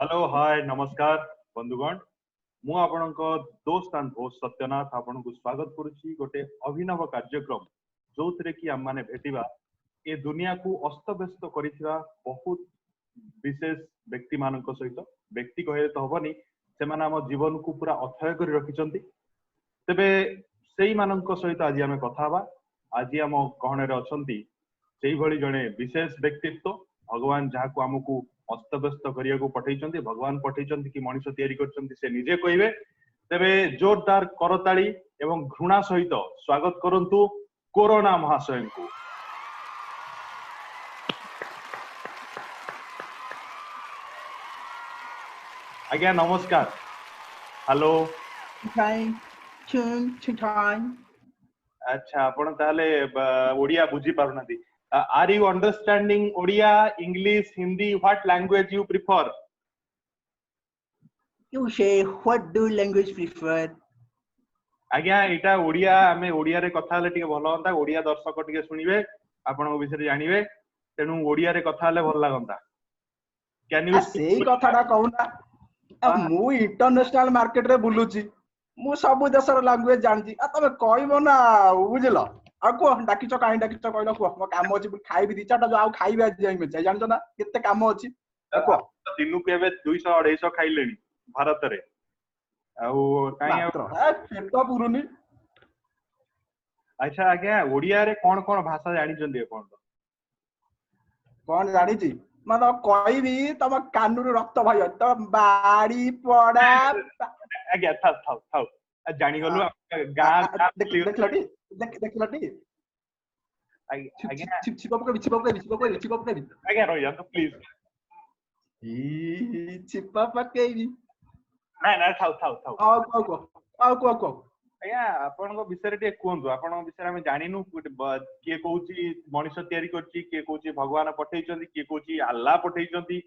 Hello hi नमस्कार बंधुगण मु आपणक दोस्त एंड होस्ट सत्यनाथ आपन को स्वागत करुच्ची गोटे अभिनव कार्यक्रम जो थे कि आम मैंने भेटिबा ए दुनिया को अस्तव्यस्त करिथिबा बहुत विशेष व्यक्ति मानक सहित व्यक्ति कहे तो हबनी से माने हम जीवन को पूरा अथय कर रखिचंती तेबे सेही मानक सहित आज आमे कथा हबा आज हम कहणे रे अछंती सेही भली जणे विशेष व्यक्तित्व भगवान जहाँ को आमको अस्तव्यस्त करिया को पठेइचंती भगवान पठेइचंती कि मनुष्य तैयारी करचंती से निजे कहिबे तेबे जोरदार करताली एवं घृणा सहित स्वागत करंतु कोरोना महाशय को। आज्ञा नमस्कार। हेलो अच्छा आपण ताले ओडिया बुझी पारुनाती are you understanding Odia, English, Hindi? What language you prefer? You say what do language prefer? आज्ञा एटा ओडिया आमे ओडिया रे कथा हले टिके भलो होंता ओडिया दर्शक टिके सुनिबे आपन विषय जानिबे तेनु ओडिया रे कथा हले भल लागंता। कैन यू सेही कथाटा कहूना मु इंटरनेशनल मार्केट रे बुलुची मु सब देशर लैंग्वेज जानची तमे कहइबो ना बुझिलो आ को डाकिचो काई डाकिचो कहलो को म काम अछि खाइबी दी चाटा जो आ खाइबे जाई में जानचो ना केते काम अछि को दिनु के बे 200 250 खाइलेनी भारत रे आउ काई पेट पुरुनी। अच्छा आज्ञा ओडिया रे कोन कोन भाषा जानि जंदी कोन जानि छी मतलब कहबी तम कानूर रक्त भय त बाड़ी पड़ा आज्ञा थाउ जानि गलु गा देखलटी देखलटी आज्ञा छिपा आज्ञा रह जा तो प्लीज छिपा पकेबी ना थाउ आउ आज्ञा आपन को विषय टे कोंतु आपन विषय हम जानिनु के कहूची मनुष्य तयारी करची के कहूची भगवान पठेइचंती के कहूची अल्लाह पठेइचंती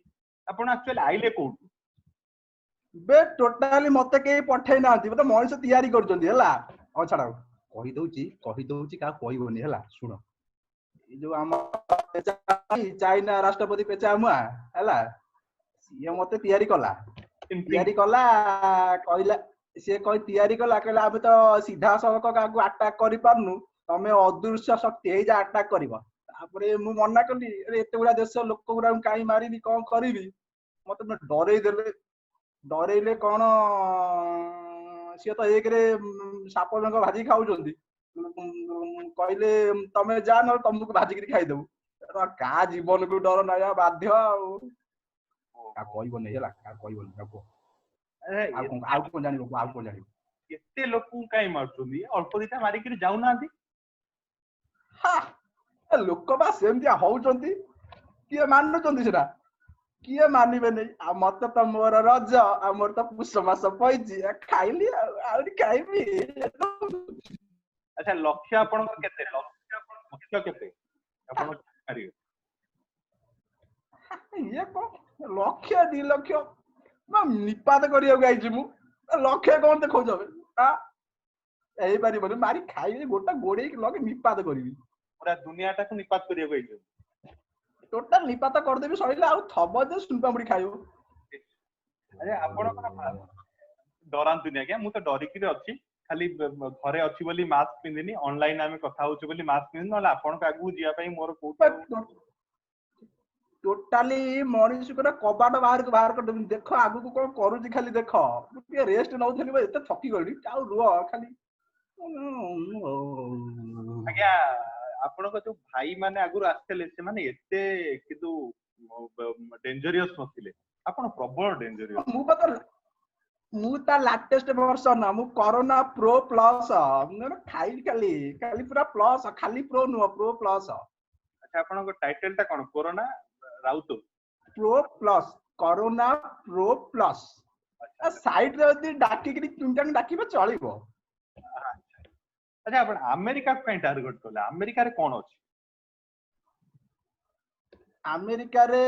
आपन एक्चुअली आइले कोठु बे टोटली मते के पठेइ नांती मते मनुष्य तयारी करचंती हला आ छाडा कहि दउची का कहइबोनी हला सुनो ए जो हम चाइना राष्ट्रपति पेचामुआ हला ये मते तयारी कला कहला से कहि तयारी कला कहला अब तो सीधा सड़क का अटैक करि पारनु तमे अदृश्य शक्ति हे जा अटैक करबो तापरे मु मना कली अरे एते गुडा देश लोक गुडा काई मारिबी कोन करबी मते डरेइले कोन से तो एक रे साप जंग भाजी खाउचंदी कहले तमे जा न तुमको भाजी करी खाइ देबो का जीवन को डर नया बाध्य का कहइबो नै हला का कहइबो नै को आउ को जानि एते लोक काई मारचंदी अल्प दिटा मारी करी जाउ नांती हा लोक बा सेमतिया होउचंदी किए माननुचंदी सेटा किए मानिबे नै आ मते त मोर रज आ मोर त पुष मास पइची खाइली आउरी खाइबी। अच्छा लक्ष्य आपन केते लक्ष्य केते आपन करियो ये को लक्ष्य 2 लक्ष्य म निपात करियो गाइची मु लक्ष्य कोन देखौ जबे आ एही पारी बोले मारी खाइबे गोटा गोडे के लगे निपात करबी पूरा दुनिया टा को निपात करियो गाइची टोटल निपात कर देबी सइला आ थबो जे सुनपामुडी खाइबो। अरे आपन डरान दुनिया के मु तो डरी कि अछि खाली घरे अछि बोली मास्क पिंदिनी ऑनलाइन आमे कथा होछु बोली मास्क पिंदिनी नला आपन का आगु जिया पई मोर को टोटली मनीष को कबाट बाहर कर देख आगु को कोन करूची खाली देख के रेस्ट नौ थली एते थकी गली आउ रुह खाली आज्ञा आपन को जो भाई माने आगु आस्तेले से माने एते किदु डेंजरियस नथिले आपन प्रबल डेंजरियस मु ता लेटेस्ट वर्जन मु कोरोना प्रो प्लस न खाली खाली पूरा प्लस खाली प्रो नो प्रो प्लस। अच्छा आपन को टाइटल ता कोन कोरोना राउतो pro plus Corona pro plus side रे यदि डाकी करी तुमटा डाकीबे चलिबो। अच्छा अपन अमेरिका को कहीं टारगेट करले अमेरिका रे कोन अछि अमेरिका रे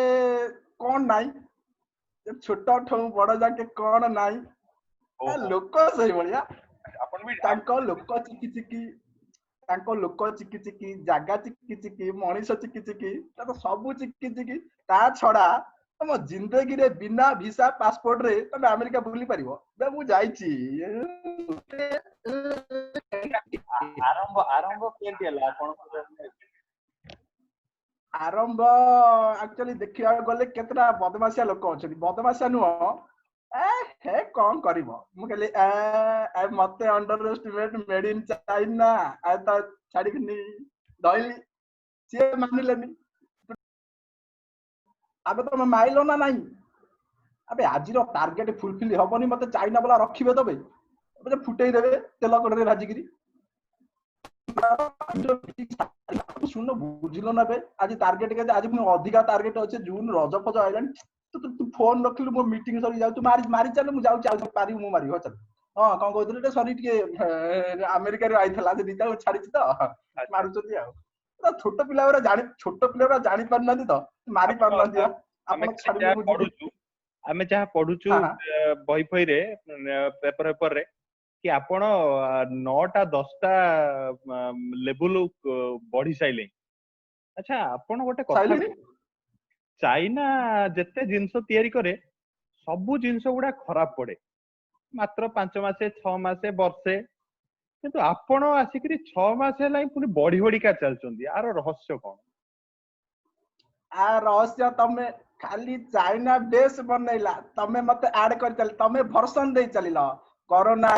कोन नाइ छोटा ठौ बड़ जाके कोन नाइ लोक सही बढिया अपन भी तांको लोक चिकी चिकी जागा चिकी चिकी मनीष चिकी चिकी ता सब चिकी चिकी ता छडा ତମ ଜିନ୍ଦଗିରେ ବିନା ଭିସା ପାସପୋର୍ଟ ରେ ତମେ ଆମେରିକା ବୁଲି ପାରିବ? ମୁଁ ଯାଇଛି। ଆରମ୍ଭ ଆରମ୍ଭ କେମିତି ହେଲା ଆପଣଙ୍କର? ଆରମ୍ଭ ଆକ୍ଚୁଆଲି ଦେଖିବାକୁ ଗଲେ କେତେଟା ବଦମାସିଆ ଲୋକ ଅଛନ୍ତି। ବଦମାସିଆ ନୁହଁ, ହେ କଣ କରିବ, ମୁଁ କହିଲି ମତେ under estimate made in China ତ ଛାଡିକିନି ଧଇଲି। ସିଏ ମାନିଲେନି। ଆବେ ତମେ ମାଇଲ ନା ନାହିଁ? ଆବେ ଆଜିର ଟାର୍ଗେଟ ଫୁଲଫିଲ ହବନି, ମତେ ଚାଇନା ବାଲା ରଖିବେ ତବେ ଫୁଟେଇ ଦେବେ ତେଲ କଡରେ ଭାଜିକିରି। ଶୁଣ ବୁଝିଲ ନା ବେ, ଆଜି ଟାର୍ଗେଟ କେତେ? ଆଜି ପୁଣି ଅଧିକା ଟାର୍ଗେଟ ଅଛି। ଜୁନ ରଜ ଫଜ ଆଇଲାଣି। ତୁ ଫୋନ ରଖିଲୁ, ମୋ ମିଟିଂ ସରି ଯାଉ, ତୁ ମାରି ଚାଲ, ମୁଁ ଯାଉଛି। ଆଉ ପାରିବୁ ମୁଁ ମାରିବି। ଚାଲ। ହଁ କଣ କହୁଥିଲି ଟିକେ ସରି, ଟିକେ ଆମେରିକାରୁ ଆଇଥିଲା ସେ ଦିଟା ଛାଡିଛି ତ ମାରୁଛନ୍ତି ଆଉ। ଛୋଟ ପିଲା ଗୁରା ଜାଣି ପାରୁନାହାନ୍ତି ତ, ମାରି ପାରୁନାହାନ୍ତି। ଆପଣ ଛାଡିଲେ ମୁଁ ଯିବି। ଆମେ ଯାହା ପଢୁଛୁ ବହି ଫହିରେ, ପେପର ପେପରରେ, କି ଆପଣ 9ଟା 10ଟା ଲେବୁଲ ବଢି ସାଇଲେ। ଆଚ୍ଛା ଆପଣ ଗୋଟେ କଥା, ଚାଇନା ଯେତେ ଜିନିଷ ତିଆରି କରେ ସବୁ ଜିନିଷ ଗୁଡା ଖରାପ ପଡେ। ମାତ୍ର 5 ମାସେ 6 ମାସେ ବର୍ଷେ, କିନ୍ତୁ ଆପଣ ଆସିକିରି 6 ମାସ ହେଲା ପୁଣି ବଢି ବଢିକା ଚାଲିଛନ୍ତି। ଆର ରହସ୍ୟ କଣ? ରହସ୍ୟ ତମେ ଖାଲି ଚାଇନା ବେସ୍ ବନେଇଲା, ତମେ ମତେ ଆଡ କରି ଚାଲି, ତମେ ଭର୍ସନ ଦେଇ ଚାଲିଲ। କରୋନା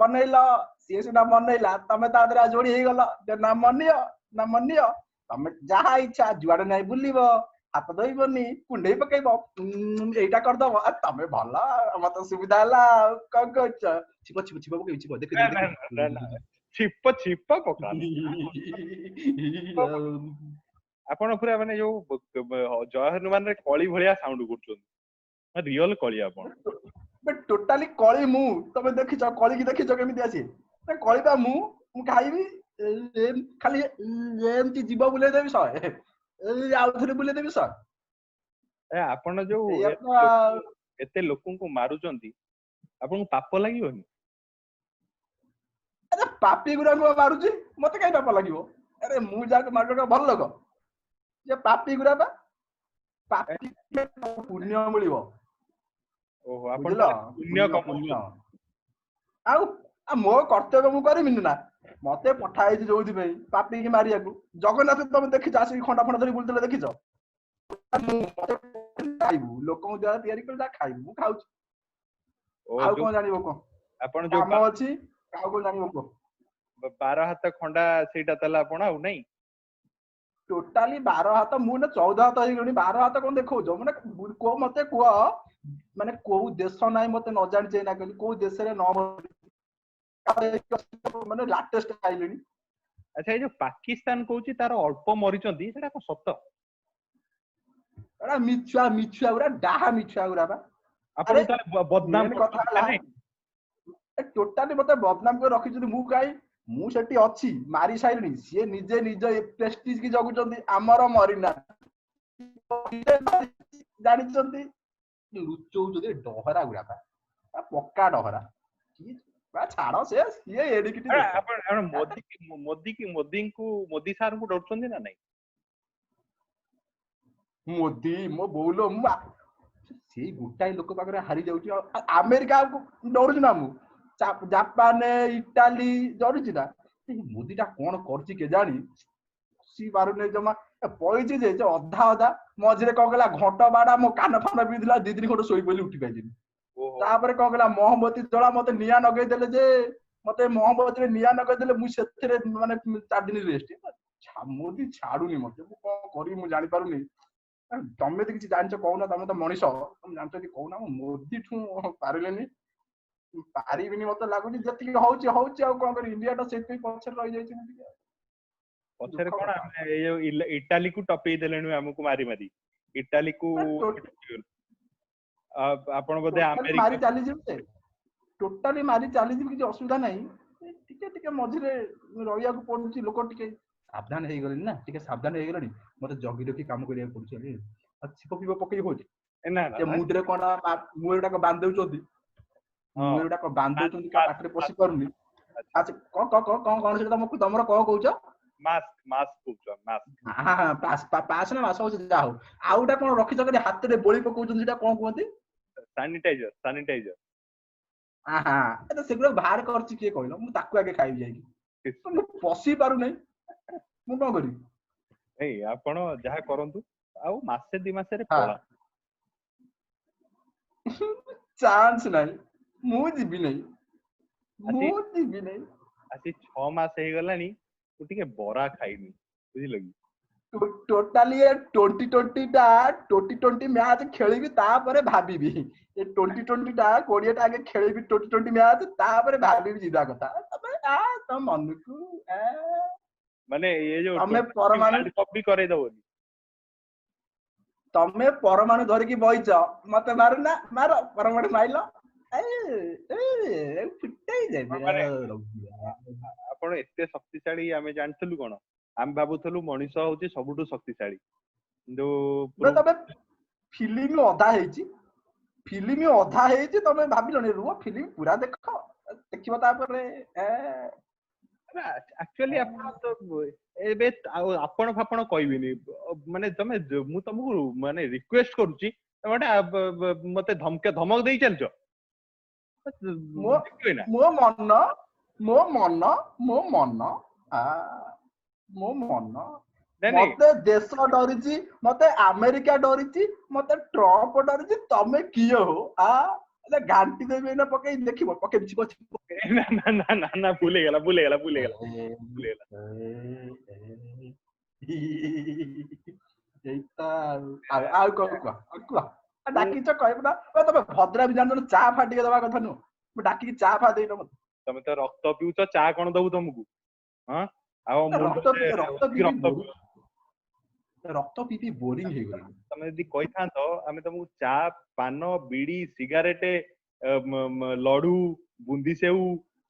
ବନେଇଲ, ସିଏ ସିନା ବନେଇଲା, ତମେ ତା ଦେହରେ ଯୋଡି ହେଇଗଲ। ନା ମନିଅ ତମେ ଯାହା ଇଚ୍ଛା ଯୁଆଡେ ନାହିଁ ବୁଲିବ, ହାତ ଧୋଇବନି, କୁଣ୍ଡେଇ ପକେଇବ, ଏଇଟା କରିଦବ। ତମେ ଭଲ, ମତେ ସୁବିଧା ହେଲା। ଆଉ କଣ କହୁଛ? ଛିପ ପକେଇବି, ଛିପ ଦେଖ। ଛିପ ପକାନି। ଆପଣ ପୁରା ମାନେ ଯୋଉ ଜୟ ହନୁମାନରେ କଳି ଭଳିଆ ସାଉଣ୍ଡ କରୁଛନ୍ତି। ରିଅଲ କଳି ଆପଣ। ଟୋଟାଲି କଳି ମୁଁ। ତମେ ଦେଖିଛ କଳିକି? ଦେଖିଛ କେମିତି ଆସି? କଳି ବା ମୁଁ ଖାଇବି ଖାଲି ଏମିତି ଯିବ ବୁଲେଇ ଦେବି 100, ଆଉ ଥରେ ବୁଲେଇ ଦେବି 100। ଆପଣ ଯୋଉ ଏତେ ଲୋକଙ୍କୁ ମାରୁଛନ୍ତି, ଆପଣଙ୍କୁ ପାପ ଲାଗିବନି? ଆରେ ପାପି ଗୁରାଙ୍କୁ ମାରୁଛି, ମତେ କାହିଁ ପାପ ଲାଗିବ? ଆରେ ମୁଁ ଯାହାକୁ ମାରିବା ଭଲ ଲୋକ, ଯେ ପାପି ଗୁରା ବା ପାପି ପୁଣ୍ୟ ମିଳିବ। ଓହୋ, ଆପଣ ବୁଝିଲ? ପୁଣ୍ୟ କମଉଛନ୍ତି। ଆଉ ମୋ କର୍ତ୍ତବ୍ୟ ମୁଁ କରିବିନି ନା? ମତେ ପଠା ହେଇଛି ଯୋଉଥିପାଇଁ ପାପିକି ମାରିବାକୁ। ଜଗନ୍ନାଥ ତମେ ଦେଖିଛ ଆସିକି ଖଣ୍ଡା ଧରି ବୁଲୁଥିଲେ, ଦେଖିଛ? ଖାଇବୁ, ଲୋକଙ୍କ ଦ୍ୱାରା ତିଆରି କରି ତା ଖାଇବୁ, ମୁଁ ଖାଉଛି। ଆଉ କଣ ଜାଣିବ କହ? ଆପଣ ଯୋଉ କାମ ଅଛି, ଆଉ କଣ ଜାଣିବ କହ? 12 ହାତ ଖଣ୍ଡା, ସେଇଟା ତାହେଲେ ଆପଣ ଆଉ ନାଇଁ? ଟୋଟାଲି 12 ହାତ, ମୁଁ ନା 14 ହାତ ହେଇଗଲିଣି। 12 ହାତ କଣ ଦେଖଉଛ? ମାନେ ମତେ କୁହ, ମାନେ କୋଉ ଦେଶ ନାହିଁ ମତେ ନ ଜାଣିଛେ ନା କହିଲି? କୋଉ ଦେଶରେ ନ ମାନେ ଲାଟେଷ୍ଟ ଖାଇଲେଣି? ଆଚ୍ଛା, ଏଇ ଯୋଉ ପାକିସ୍ତାନ କହୁଛି ତାର ଅଳ୍ପ ମରିଛନ୍ତି, ସେଟା କଣ ସତ? ଏଟା ମିଛୁଆ ଗୁରା, ଡାହା ମିଛୁଆ ଗୁରା ବା। ଆପଣ ତାହେଲେ ବଦନାମ ମେନ୍ କଥା କରୁଛନ୍ତି ହେଲା, ନାଇଁ? ଟୋଟାଲି ମତେ ବଦନାମ କରି ରଖିଛନ୍ତି। ମୁଁ ସେଠି ଅଛି, ମାରି ସାରିଲିଣି। ସିଏ ନିଜେ ନିଜ ପ୍ରେଷ୍ଟିଜ କି ଜଗୁଛନ୍ତି, ଆମର ମରିନା ଜାଣିଛନ୍ତି। ଲୁଚଉଛନ୍ତି ଡହରା ଗୁଡା, ପକ୍କା ଡହରା। ଛାଡ, ସିଏ ଏଡିକିଟି ଦେଶ। ଆପଣ ମୋଦି ସାରଙ୍କୁ ଡରୁଛନ୍ତି ନା ନାଇଁ? ମୋଦି ମୋ ବୋଉଲୋ, ସେଇ ଗୋଟାଏ ଲୋକ ପାଖରେ ହାରି ଯାଉଛି। ଆଉ ଆମେରିକାକୁ ଡରୁଛି ନା ମୁଁ? ଜାପାନ, ଇଟାଲୀ ଡରୁଛି ନା? ମୋଦି ଟା କଣ କରୁଛି କେଜାଣି? ବସି ପାରୁନି ଜମା। ପଇଛି ଯେ ଅଧା ମଝିରେ କଣ କଲା, ଘଣ୍ଟ ବାଡା ମୋ କାନ ଫାନ ବିନ୍ଧିଲା। 2 ଦିନ ଖଣ୍ଡେ ଶୋଇ ପଇଲି, ଉଠି ପାଇଲିନି। ତାପରେ କଣ କଲା, ମହମବତୀ ଜଳା, ମତେ ନିଆଁ ଲଗେଇଦେଲେ ଯେ, ମତେ ମହମବତୀରେ ନିଆଁ ଲଗେଇଦେଲେ। ମୁଁ ସେଥିରେ ମାନେ 4 ଦିନ ରେଷ୍ଟ। ମୋଦି ଛାଡୁନି ମତେ, ମୁଁ କଣ କରିବି ମୁଁ ଜାଣିପାରୁନି। ତମେ ତ କିଛି ଜାଣିଛ କହୁନା? ତମେ ତ ମଣିଷ, ତମେ ଜାଣିଛ କି କହୁନା? ମୁଁ ମୋଦିଠୁ ପାରିଲେନି, ପାରିବିନି ମତେ ଲାଗୁଛି। ଯେତିକି ହଉଛି ଆଉ କଣ କରିବି? ଇଣ୍ଡିଆ ଟା ସେଇଥିପାଇଁ ପଛରେ ରହିଯାଇଛି। ପଛରେ କଣ, ଆମେ ଏଇ ଯୋଉ ଇଟାଲୀକୁ ଟପେଇ ଦେଲେଣି ଆମକୁ ମାରି ମାରି। ଇଟାଲୀକୁ ଆପଣ ବୋଧେ ମାରି ଆମେରିକା ଚାଲିଯିବେ, ଟୋଟାଲି ମାରି ଚାଲିଯିବେ, କିଛି ଅସୁବିଧା ନାହିଁ। ଟିକେ ମଝିରେ ରହିବାକୁ ପଡୁଛି। ଲୋକ ଟିକେ ସାବଧାନ ହେଇଗଲେଣି ନା, ଟିକେ ସାବଧାନ ହେଇଗଲେଣି। ମତେ ଜଗି ରଖି କାମ କରିବାକୁ ପଡୁଛି। ଛିପ ଫିପ ପକେଇ ହଉଛି, ମୁଣ୍ଡରେ କଣ ମୁହଁ ଗୁଡାକ ବାନ୍ଧି ଦଉଛନ୍ତି, ପାଟିରେ ପଶି ପାରୁନି। ଆଚ୍ଛା, କଣ ସେଟା ତମର କଣ କହୁଛ? ମାସ୍କ କହୁଛ ମାସ୍କ ପାସ୍ ନା ମାସ ହଉଛି ଯାହା ହଉ। ଆଉ ଗୋଟା କଣ ରଖିଛ କରି ହାତରେ ବୋଳି ପକଉଛନ୍ତି ସେଟା କଣ କୁହନ୍ତି? ସାନିଟାଇଜର। ଆହା ଏଟା ସେଗୁଡା ବାହାର କରିଛି କିଏ କହିଲ? ମୁଁ ତାକୁ ଆଗେ ଖାଇବି ଯାଇକି। ମୁଁ ପଶି ପାରୁନାହିଁ, ମୁଁ କଣ କରିବି? ଏଇ ଆପଣ ଯାହା କରନ୍ତୁ, ଆଉ ମାସେ 2 ମାସରେ ହଁ ପଳା। ଚାନ୍ସ ନାହିଁ, ମୁଁ ଯିବି ନାହିଁ, ଆସି ମୁଁ ଯିବି ନାହିଁ। ଆସି 6 ମାସ ହେଇଗଲାଣି, ମୁଁ ଟିକେ ବରା ଖାଇନି, ବୁଝିଲ କି? ଟୋଟାଲି 2020 ମ୍ୟାଚ୍ ଖେଳିବି ତାପରେ ଭାବିବି। ଏ 2020 ଟା 20 ଟା ଆଗେ ଖେଳିବି 2020 ମ୍ୟାଚ୍, ତାପରେ ଭାବିବି ଯିବା କଥା। ତମେ ତମ ମନକୁ ମାନେ ଏ ଯୋଉ ତମେ ପରମାଣୁ ୱାର୍ଲଡ କପ୍ ବି କରେଇଦବନି। ତମେ ପରମାଣୁ ଧରିକି ବଇଛ, ମତେ ମାରୁନା, ମାର ପରମାଣୁ ମାଇଲ। ଫୁଟେଇ ଦେବି। ମାନେ ଆପଣ ଏତେ ଶକ୍ତିଶାଳୀ ଆମେ ଜାଣିଥିଲୁ କଣ? ଆମେ ଭାବୁଥିଲୁ ମଣିଷ ହଉଛି ସବୁଠୁ ଶକ୍ତିଶାଳୀ, କିନ୍ତୁ ତମେ ଫିଲ୍ମ ଅଧା ହେଇଛି, ତମେ ଭାବିଲଣି ରୁହ ଫିଲ୍ମ ପୁରା ଦେଖ, ଦେଖିବ ତାପରେ ଆକ୍ଚୁଆଲି ଆପଣ ତ ଏବେ ଆଉ ଆପଣ ଫାପଣ କହିବିନି, ମାନେ ତମେ ମୁଁ ତମକୁ ମାନେ ରିକ୍ୱେଷ୍ଟ କରୁଛି, ତମେ ଗୋଟେ ମତେ ଧମକ ଦେଇ ଚାଲିଛ। ମୋ ମନ ମତେ ଦେଶ ଡରିଛି, ମତେ ଆମେରିକା ଡରିଛି, ମତେ ଟ୍ରମ୍ପ ଡରିଛି, ତମେ କିଏ ହୋ? ଘାଣ୍ଟି ଦେବି ଏଇନା ପକେଇ, ଦେଖିବ ପକେଇଛି ନା ଭୁଲ ହେଇଗଲା। ଆଉ କଣ କୁହ? ଡାକିଛ କହିବ ନା? ତମେ ଭଦ୍ରା ବି ଜାଣିଛ, ଚା ଫା ଟିକେ ଦବା କଥା ନୁହଁ? ମୁଁ ଡାକିକି ଚା ଫା ଦେଇନ ମତେ। ତମେ ତ ରକ୍ତ ପିଉଛ, ଚା କଣ ଦବୁ ତମକୁ? ହଁ ଆଉ ରକ୍ତ ପିଇ ବୋରିଂ ହେଇଗଲାଣି। ତମେ ଯଦି କହିଥାନ୍ତ, ଆମେ ତମକୁ ଚା, ପାନ, ବିଡି, ସିଗାରେଟ, ଲଡୁ, ବୁନ୍ଦି ସେଉ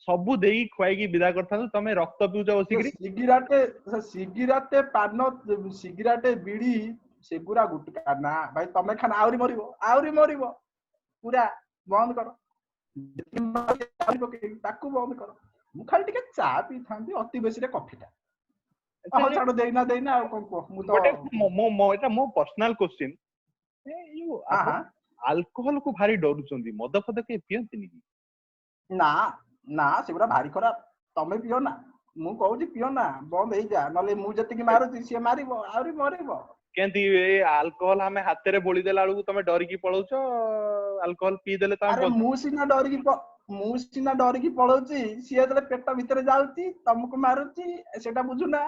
ସବୁ ଦେଇ ଖୁଆଇକି ବିଦା କରିଥାନ୍ତୁ। ତମେ ରକ୍ତ ପିଉଛ ବସିକିରି। ସିଗିରାଟେ ପାନ, ସିଗିରାଟେ ବିଡି, ସେଗୁରା ଗୁଟକା ନା ଭାଇ, ତମେ ଖାନା ଆହୁରି ମରିବ ପୁରା ବନ୍ଦ କର। ତାକୁ ବନ୍ଦ କର। ମୁଁ ଖାଲି ଟିକେ ଚା ପିଇଥାନ୍ତି, ଅତି ବେଶୀରେ କଫିଟା। ହଉ ଛାଡ, ଦେଇନା ଆଉ କଣ କୁହ? ମୁଁ ତ ଏଟା ମୋ ପର୍ସନାଲ କ୍ୱେଶ୍ଚିନ୍, ଆପଣ ଆଲକୋହଲ କୁ ଭାରି ଡରୁଛନ୍ତି, ମଦ ଫଦ କେହି ପିଅନ୍ତିନି କି? ନା ସେଗୁଡା ଭାରି ଖରାପ। ତମେ ପିଅ ନା, ମୁଁ କହୁଛି ପିଅ ନା, ବନ୍ଦ ହେଇଯା, ନହେଲେ ମୁଁ ଯେତିକି ମାରୁଛି ସିଏ ମାରିବ, ଆହୁରି ମରିବ। କେମିତି ଏ ଆଲକୋହଲ ଆମେ ହାତରେ ବୋଳି ଦେଲା ବେଳକୁ ତମେ ଡରିକି ପଳଉଛ? ଆଲକୋହଲ ପିଇ ଦେଲେ ତ ଆରେ ମୁଁ ସିନା ଡରିକି ପଳଉଛି, ସିଏ ଯେତେବେଳେ ପେଟ ଭିତରେ ଯାଉଛି ତମକୁ ମାରୁଛି, ସେଇଟା ବୁଝୁନା?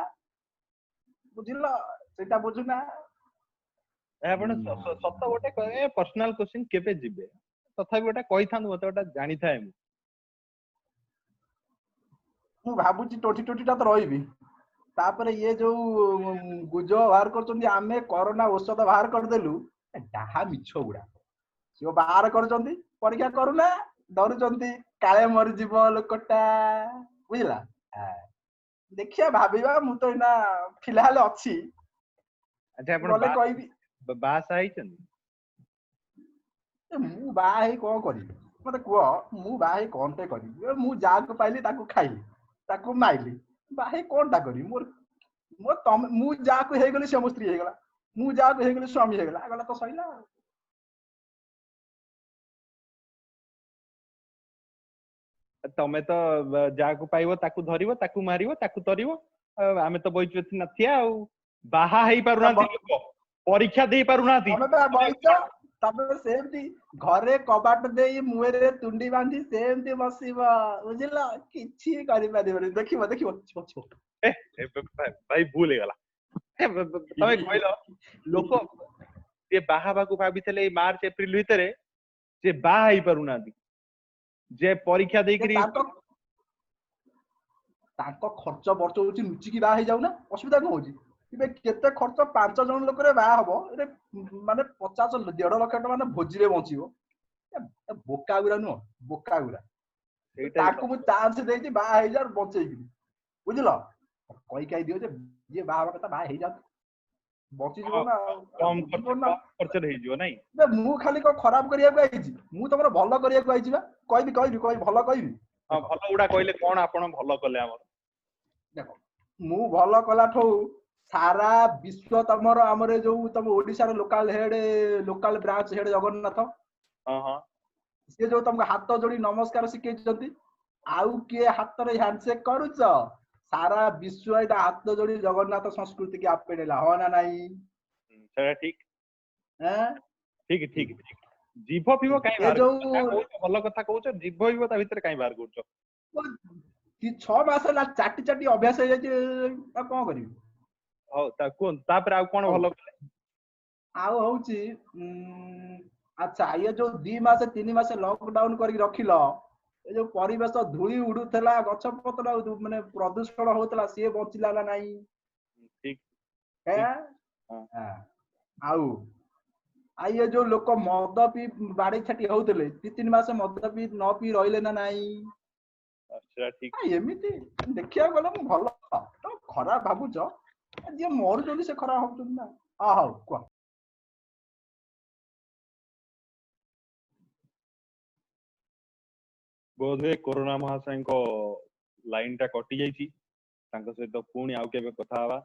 ବୁଝୁନା? ଆପଣ ସତ ଗୋଟେ ପର୍ସନାଲ କ୍ୱେଶ୍ଚିନ୍, କେବେ ଯିବେ? ତଥାପି ଗୋଟେ କହିଥାନ୍ତୁ, ମତେ ଗୋଟେ ଜାଣିଥାଏ ମୁଁ। ମୁଁ ଭାବୁଛି 2020 ଟା ତ ରହିବି, ତାପରେ ଇଏ ଯୋଉ ଗୁଜବ ବାହାର କରୁଛନ୍ତି ଆମେ କରୋନା ଔଷଧ ବାହାର କରିଦେଲୁ, ଯାହା ମିଛ ଗୁଡା। ସିଏ ବାହାର କରୁଛନ୍ତି, ପରୀକ୍ଷା କରୁନା, ଡରୁଛନ୍ତି କାଳେ ମରିଯିବ ଲୋକଟା, ବୁଝିଲା? ଦେଖିବା, ଭାବିବା। ମୁଁ ତ ଏଇନା ଫିଲହାଲ ଅଛି, ଆଚ୍ଛା, ଆପଣ ଗଲେ କହିବି। ବାହା ହେଇଛନ୍ତି? ମୁଁ ବାହା ହେଇ କଣ କରିବି ମତେ କୁହ? ମୁଁ ବାହା ହେଇ କଣଟେ କରିବି? ମୁଁ ଯାହାକୁ ପାଇଲି ତାକୁ ଖାଇଲି, ତାକୁ ମାଇଲି, ବାହା ହେଇ କଣଟା କରିବି? ମୁଁ ଯାହାକୁ ହେଇଗଲି ସେ ମୋ ସ୍ତ୍ରୀ ହେଇଗଲା, ମୁଁ ଯାହାକୁ ହେଇଗଲି ସ୍ୱାମୀ ହେଇଗଲା, ଗଲା ତ ସଇଲା। ତମେ ତ ଯାହାକୁ ପାଇବ ତାକୁ ଧରିବ, ତାକୁ ମାରିବ, ତାକୁ ତରିବ। ଆମେ ତ ବଇଛୁ ଏଠି ନାଥିଆ ଆଉ। ବାହା ହେଇ ପାରୁନାହାନ୍ତି ଲୋକ, ପରୀକ୍ଷା ଦେଇ ପାରୁନାହାନ୍ତି। ତମେ ସେମିତି ଘରେ କବାଟ ଦେଇ ମୁହଁରେ ତୁଣ୍ଡି ବାନ୍ଧି ସେମିତି ବସିବ, ବୁଝିଲ? କିଛି କରିପାରିବନି। ଦେଖିବ ଭାଇ ଭୁଲ ହେଇଗଲା। ତମେ କହିଲ ଲୋକ ଯିଏ ବାହା ହେବାକୁ ଭାବିଥିଲେ ଏଇ ମାର୍ଚ୍ଚ ଏପ୍ରିଲ ଭିତରେ, ସେ ବାହା ହେଇ ପାରୁନାହାନ୍ତି, ଯେ ପରୀକ୍ଷା ଦେଇକିରି ତାଙ୍କ ଖର୍ଚ୍ଚ ବର୍ଚ୍ଚ ହଉଛି, ଲୁଚିକି ବାହା ହେଇଯାଉନା, ଅସୁବିଧା କଣ ହଉଛି? ଏବେ କେତେ ଖର୍ଚ୍ଚ, 5 ଜଣ ଲୋକରେ ବାହା ହବ, ମାନେ 1.5 ଲକ୍ଷ ଟଙ୍କା ମାନେ ଭୋଜିରେ ବଞ୍ଚିବ। ବୋକା ଗୁରା ନୁହଁ, ବୋକା ଗୁରା। ତାକୁ ମୁଁ ଚାନ୍ସ ଦେଇଛି, ବାହା ହେଇଯା ବଞ୍ଚେଇକିରି, ବୁଝିଲ? କହି ଦିଅ ଯେ ଯିଏ ବାହା ହବା କଥା ବାହା ହେଇଯାଆନ୍ତୁ, ବଞ୍ଚିଯିବ ନା। କମ ଖର୍ଚ୍ଚରେ ହେଇଯିବ ନାଇଁ? ମୁଁ ଖାଲି କଣ ଖରାପ କରିବାକୁ ଆଇଛି? ମୁଁ ତମର ଭଲ କରିବାକୁ ଆଇଛି ବା। କହିବି ଭଲ କହିବି। ହଁ, ଭଲ ଗୁଡା କହିଲେ କଣ ଆପଣ ଭଲ କଲେ ଆମର? ଦେଖ, ମୁଁ ଭଲ କଲା ଠୁ ସାରା ବିଶ୍व ତମର ଆମର ଯୋଉ ତମ ଓଡିଶାର ଲୋକାଲ ବ୍ରାଞ୍ଚ ହେଡ ଜଗନ୍ନାଥ ହଁ ହଁ ସିଏ ଯୋଉ ତମକୁ ହାତ ଯୋଡି ନମସ୍କାର ଶିଖେଇଛନ୍ତି ଆଉ କିଏ ହାତରେ ହ୍ୟାଣ୍ଡସେକ୍ କରୁଛ ସାରା ବିଶ୍ବ ଏଇଟା ହାତ ଯୋଡି ଜଗନ୍ନାଥ ସଂସ୍କୃତି କି ଆପଣେଇଲା ହଁ ନା ନାଇଁ ସେଟା ଠିକ ଆଁ? ଠିକ ଠିକ ଠିକ ଜିଭ ଫିଭ କାଇଁ ଏ ବାହାର କରୁଛ ଯାହା ଯୋଉ କହୁଛ ଭଲ କଥା କହୁଛ ଜିଭ ଫିଭ ତା ଭିତରେ କାଇଁ ବାହାର କରୁଛ 6 ମାସ ହେଲା ଚାଟି ଚାଟି ଅଭ୍ୟାସ ହେଇଯାଇଛି ଆଉ କଣ କରିବି ହଉ ତା କୁହନ୍ତୁ ତାପରେ ଆଉ କଣ ହଉ ଭଲ କଲେ ଆଉ ହଉଛି ଆଚ୍ଛା ଇଏ ଯୋଉ 2 ମାସ 3 ମାସ ଲକଡାଉନ କରିକି ରଖିଲ ଏ ଯୋଉ ପରିବେଶ ଧୂଳି ଉଡୁଥିଲା ଗଛ ପତ୍ର ମାନେ ପ୍ରଦୂଷଣ ହଉଥିଲା ସିଏ ବଞ୍ଚିଲା ନା ନାଇଁ ଠିକ ଠିକ ଏଁ? ହଁ ହଁ। ଆଉ ଇଏ ଯୋଉ ଲୋକ ମଦ ପିଇ ବାଡେଇ ଛାଟି ହଉଥିଲେ 2-3 ମାସ ମଦ ପିଇ ନ ପିଇ ରହିଲେ ନା ନାଇଁ ସେଟା ଠିକ ଏମିତି ଦେଖିବାକୁ ଗଲେ ମୁଁ ଭଲ ତମେ ଖରାପ ଭାବୁଛ ଯିଏ ମରୁଛନ୍ତି ସେ ଖରାପ ଭାବୁଛନ୍ତି ନା ହଉ କୁହ ବୋଧେ କୋରୋନା ମହାଶୟଙ୍କ ଲାଇନ ଟା କଟି ଯାଇଛି ତାଙ୍କ ସହିତ ପୁଣି ଆଉ କେବେ କଥା ହବା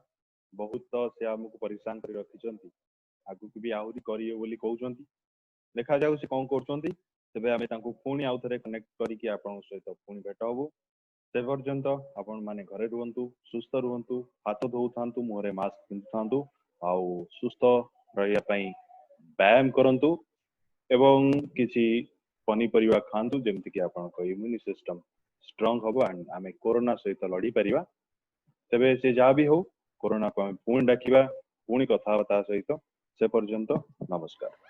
ବହୁତ ସେ ଆମକୁ ପରିଶାନ କରି ରଖିଛନ୍ତି ଆଗକୁ ବି ଆହୁରି କରିବେ ବୋଲି କହୁଛନ୍ତି ଦେଖାଯାଉ ସେ କଣ କରୁଛନ୍ତି ତେବେ ଆମେ ତାଙ୍କୁ ପୁଣି ଆଉ ଥରେ କନେକ୍ଟ କରିକି ଆପଣଙ୍କ ସହିତ ପୁଣି ଭେଟ ହବୁ ସେ ପର୍ଯ୍ୟନ୍ତ ଆପଣ ମାନେ ଘରେ ରୁହନ୍ତୁ ସୁସ୍ଥ ରୁହନ୍ତୁ ହାତ ଧୋଉଥାନ୍ତୁ ମୁହଁରେ ମାସ୍କ ପିନ୍ଧୁଥାନ୍ତୁ ଆଉ ସୁସ୍ଥ ରହିବା ପାଇଁ ବ୍ୟାୟାମ କରନ୍ତୁ ଏବଂ କିଛି ପନିପରିବା ଖାଆନ୍ତୁ ଯେମିତିକି ଆପଣଙ୍କ ଇମ୍ୟୁନି ସିଷ୍ଟମ ଷ୍ଟ୍ରଙ୍ଗ ହବ ଆଣ୍ଡ ଆମେ କୋରୋନା ସହିତ ଲଢି ପାରିବା ତେବେ ସେ ଯାହା ବି ହଉ କୋରୋନାକୁ ଆମେ ପୁଣି ଡାକିବା ପୁଣି କଥା ହବା ତା ସହିତ ସେ ପର୍ଯ୍ୟନ୍ତ ନମସ୍କାର